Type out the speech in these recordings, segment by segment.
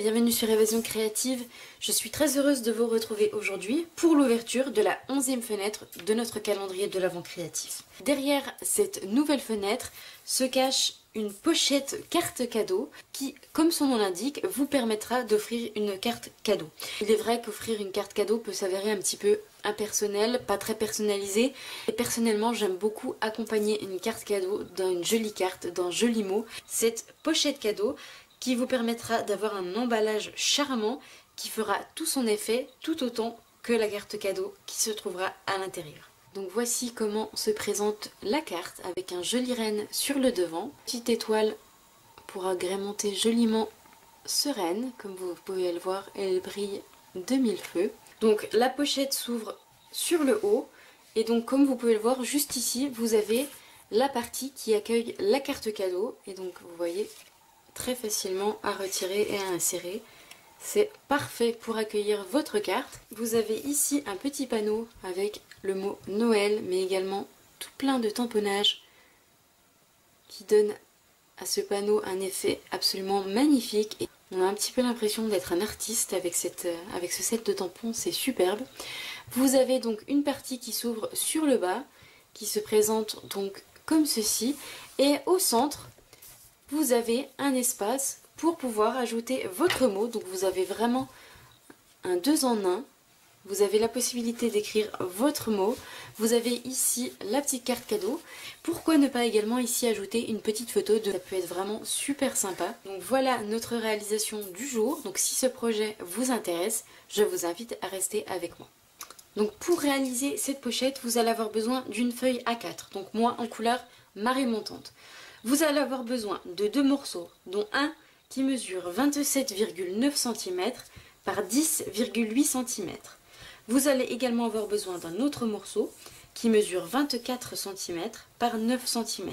bienvenue sur Évasion Créative. Je suis très heureuse de vous retrouver aujourd'hui pour l'ouverture de la 11e fenêtre de notre calendrier de l'Avent créatif. Derrière cette nouvelle fenêtre se cache une pochette carte cadeau qui, comme son nom l'indique, vous permettra d'offrir une carte cadeau. Il est vrai qu'offrir une carte cadeau peut s'avérer un petit peu impersonnel, pas très personnalisé. Et personnellement, j'aime beaucoup accompagner une carte cadeau d'une jolie carte, d'un joli mot. Cette pochette cadeau qui vous permettra d'avoir un emballage charmant qui fera tout son effet tout autant que la carte cadeau qui se trouvera à l'intérieur. Donc voici comment se présente la carte avec un joli renne sur le devant, petite étoile pour agrémenter joliment ce renne, comme vous pouvez le voir, elle brille de mille feux. Donc la pochette s'ouvre sur le haut et donc comme vous pouvez le voir juste ici vous avez la partie qui accueille la carte cadeau et donc vous voyez très facilement à retirer et à insérer. C'est parfait pour accueillir votre carte. Vous avez ici un petit panneau avec le mot Noël, mais également tout plein de tamponnages qui donnent à ce panneau un effet absolument magnifique. Et on a un petit peu l'impression d'être un artiste avec ce set de tampons, c'est superbe. Vous avez donc une partie qui s'ouvre sur le bas, qui se présente donc comme ceci, et au centre, vous avez un espace pour pouvoir ajouter votre mot. Donc vous avez vraiment un 2 en 1. Vous avez la possibilité d'écrire votre mot. Vous avez ici la petite carte cadeau. Pourquoi ne pas également ici ajouter une petite photo de... Ça peut être vraiment super sympa. Donc voilà notre réalisation du jour. Donc si ce projet vous intéresse, je vous invite à rester avec moi. Donc pour réaliser cette pochette, vous allez avoir besoin d'une feuille A4. Donc moi en couleur marée montante. Vous allez avoir besoin de 2 morceaux, dont un qui mesure 27,9 cm par 10,8 cm. Vous allez également avoir besoin d'un autre morceau qui mesure 24 cm par 9 cm.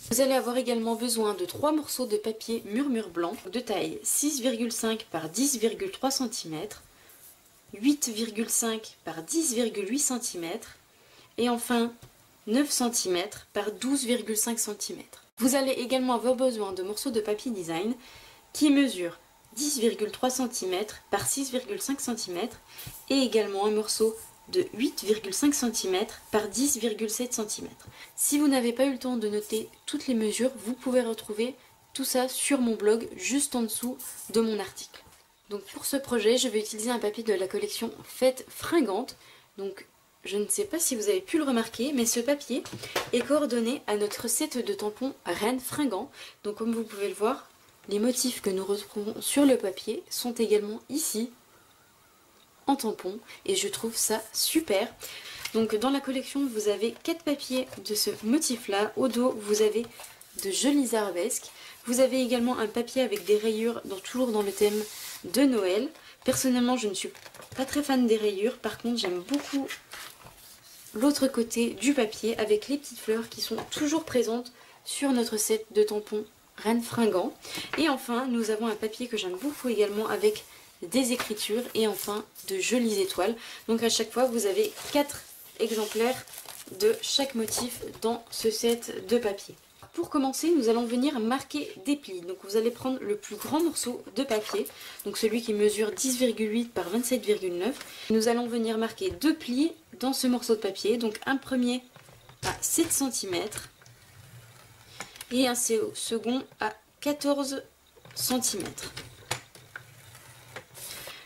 Vous allez avoir également besoin de 3 morceaux de papier murmure blanc de taille 6,5 par 10,3 cm, 8,5 par 10,8 cm et enfin 9 cm par 12,5 cm. Vous allez également avoir besoin de morceaux de papier design qui mesurent 10,3 cm par 6,5 cm et également un morceau de 8,5 cm par 10,7 cm. Si vous n'avez pas eu le temps de noter toutes les mesures, vous pouvez retrouver tout ça sur mon blog juste en dessous de mon article. Donc pour ce projet, je vais utiliser un papier de la collection Fête Fringante. Donc je ne sais pas si vous avez pu le remarquer, mais ce papier est coordonné à notre set de tampons Rennes Fringant. Donc comme vous pouvez le voir, les motifs que nous retrouvons sur le papier sont également ici en tampon et je trouve ça super. Donc dans la collection, vous avez 4 papiers de ce motif-là. Au dos, vous avez de jolis arabesques. Vous avez également un papier avec des rayures, toujours dans le thème de Noël. Personnellement, je ne suis pas très fan des rayures. Par contre, j'aime beaucoup l'autre côté du papier avec les petites fleurs qui sont toujours présentes sur notre set de tampons Rennes Fringant. Et enfin, nous avons un papier que j'aime beaucoup également avec des écritures et enfin de jolies étoiles. Donc à chaque fois, vous avez 4 exemplaires de chaque motif dans ce set de papier. Pour commencer, nous allons venir marquer des plis. Donc vous allez prendre le plus grand morceau de papier, donc celui qui mesure 10,8 par 27,9. Nous allons venir marquer 2 plis dans ce morceau de papier. Donc un premier à 7 cm et un second à 14 cm.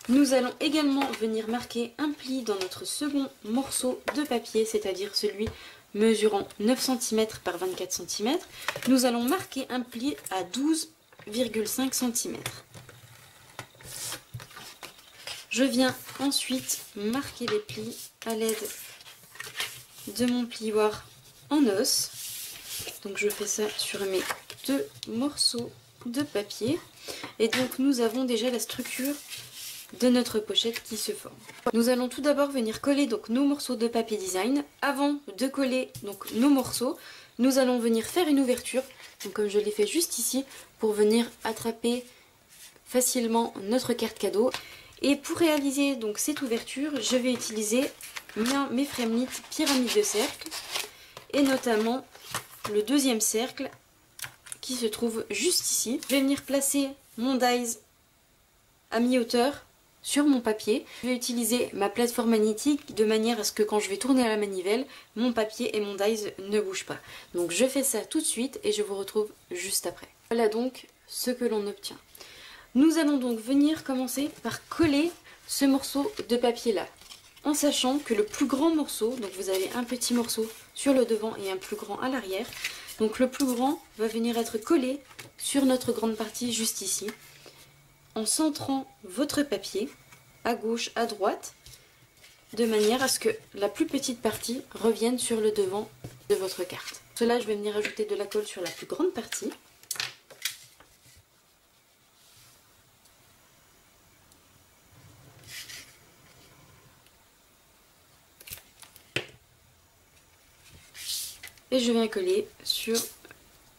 Nous allons également venir marquer un pli dans notre second morceau de papier, c'est-à-dire celui mesurant 9 cm par 24 cm. Nous allons marquer un pli à 12,5 cm. Je viens ensuite marquer les plis à l'aide de mon plioir en os. Donc je fais ça sur mes 2 morceaux de papier. Et donc nous avons déjà la structure de notre pochette qui se forme. Nous allons tout d'abord venir coller donc nos morceaux de papier design. Avant de coller donc nos morceaux, nous allons venir faire une ouverture, donc comme je l'ai fait juste ici, pour venir attraper facilement notre carte cadeau. Et pour réaliser donc cette ouverture, je vais utiliser mes Fremlit pyramides de cercle et notamment le deuxième cercle qui se trouve juste ici. Je vais venir placer mon dies à mi-hauteur sur mon papier. Je vais utiliser ma plateforme magnétique de manière à ce que quand je vais tourner à la manivelle, mon papier et mon dies ne bougent pas. Donc je fais ça tout de suite et je vous retrouve juste après. Voilà donc ce que l'on obtient. Nous allons donc venir commencer par coller ce morceau de papier là, en sachant que le plus grand morceau, donc vous avez un petit morceau sur le devant et un plus grand à l'arrière, donc le plus grand va venir être collé sur notre grande partie juste ici, en centrant votre papier à gauche, à droite, de manière à ce que la plus petite partie revienne sur le devant de votre carte. Pour cela, je vais venir ajouter de la colle sur la plus grande partie. Et je viens coller sur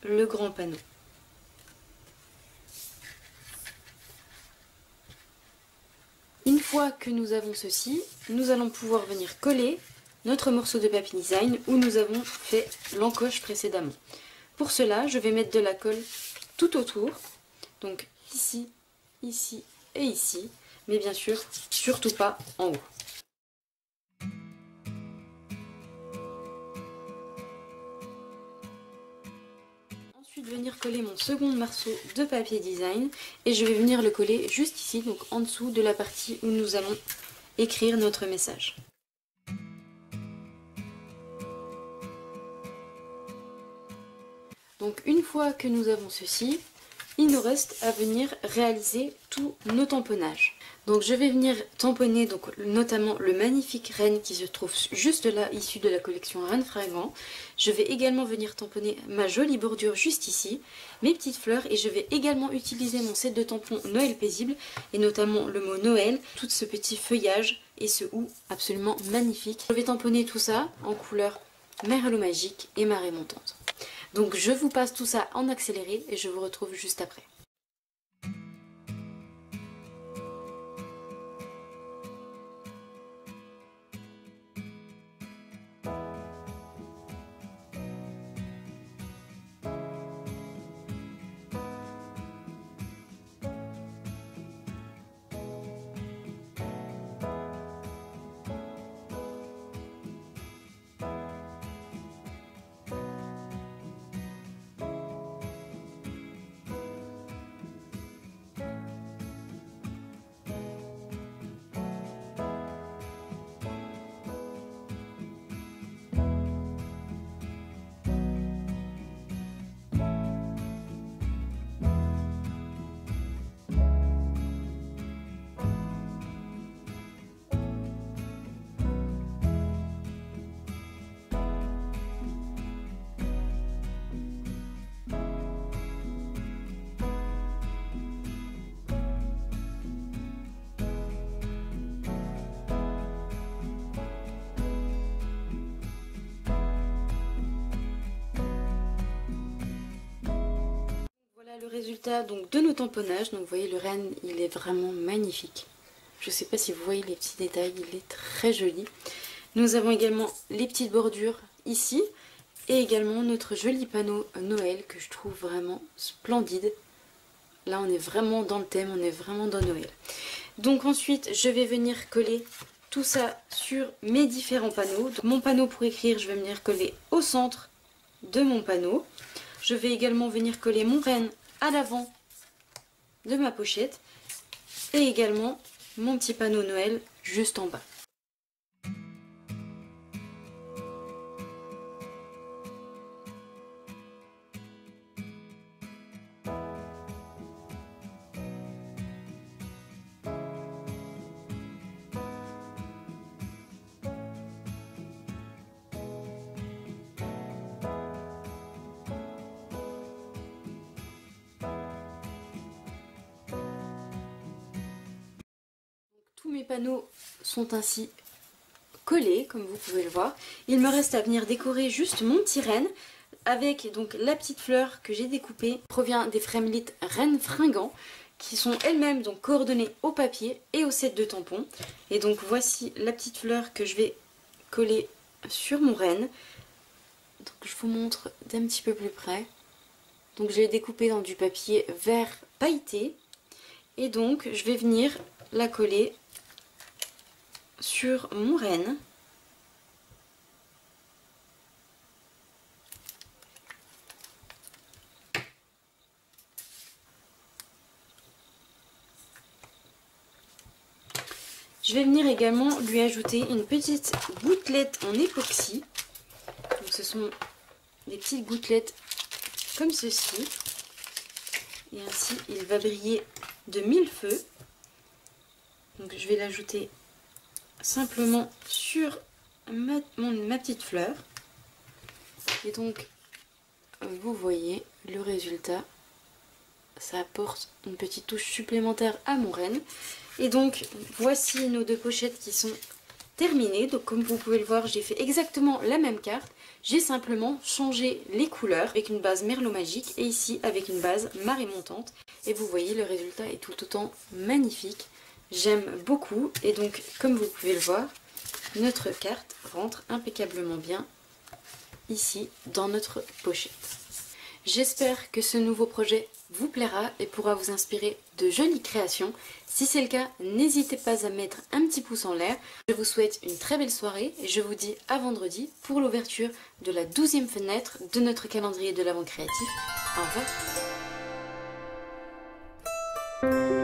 le grand panneau. Une fois que nous avons ceci, nous allons pouvoir venir coller notre morceau de papier design où nous avons fait l'encoche précédemment. Pour cela, je vais mettre de la colle tout autour, donc ici, ici et ici, mais bien sûr, surtout pas en haut. Ensuite, venir coller mon second morceau de papier design et je vais venir le coller juste ici, donc en dessous de la partie où nous allons écrire notre message. Donc une fois que nous avons ceci, il nous reste à venir réaliser tous nos tamponnages. Donc je vais venir tamponner donc notamment le magnifique renne qui se trouve juste là, issu de la collection Rennes Fringant. Je vais également venir tamponner ma jolie bordure juste ici, mes petites fleurs, et je vais également utiliser mon set de tampons Noël paisible, et notamment le mot Noël, tout ce petit feuillage et ce hou absolument magnifique. Je vais tamponner tout ça en couleur merlot magique et marée montante. Donc je vous passe tout ça en accéléré et je vous retrouve juste après. Voilà le résultat donc de nos tamponnages. Donc vous voyez, le renne il est vraiment magnifique. Je ne sais pas si vous voyez les petits détails, il est très joli. Nous avons également les petites bordures ici et également notre joli panneau Noël que je trouve vraiment splendide. Là on est vraiment dans le thème, on est vraiment dans Noël. Donc ensuite je vais venir coller tout ça sur mes différents panneaux. Donc, mon panneau pour écrire, je vais venir coller au centre de mon panneau. Je vais également venir coller mon renne à l'avant de ma pochette et également mon petit panneau Noël juste en bas. Tous mes panneaux sont ainsi collés, comme vous pouvez le voir. Il me reste à venir décorer juste mon petit renne avec donc la petite fleur que j'ai découpée. Provient des Framelits Rennes Fringant qui sont elles-mêmes donc coordonnées au papier et au set de tampons. Et donc voici la petite fleur que je vais coller sur mon renne. Donc je vous montre d'un petit peu plus près. Donc je l'ai découpée dans du papier vert pailleté. Et donc je vais venir la coller sur mon renne. Je vais venir également lui ajouter une petite gouttelette en époxy. Donc ce sont des petites gouttelettes comme ceci. Et ainsi il va briller de mille feux. Donc je vais l'ajouter simplement sur ma petite fleur. Et donc vous voyez le résultat. Ça apporte une petite touche supplémentaire à mon renne. Et donc voici nos deux pochettes qui sont terminées. Donc comme vous pouvez le voir, j'ai fait exactement la même carte. J'ai simplement changé les couleurs avec une base merlot magique et ici avec une base marée montante. Et vous voyez, le résultat est tout autant magnifique. J'aime beaucoup et donc comme vous pouvez le voir, notre carte rentre impeccablement bien ici dans notre pochette. J'espère que ce nouveau projet vous plaira et pourra vous inspirer de jolies créations. Si c'est le cas, n'hésitez pas à mettre un petit pouce en l'air. Je vous souhaite une très belle soirée et je vous dis à vendredi pour l'ouverture de la 12e fenêtre de notre calendrier de l'Avent créatif. Au revoir.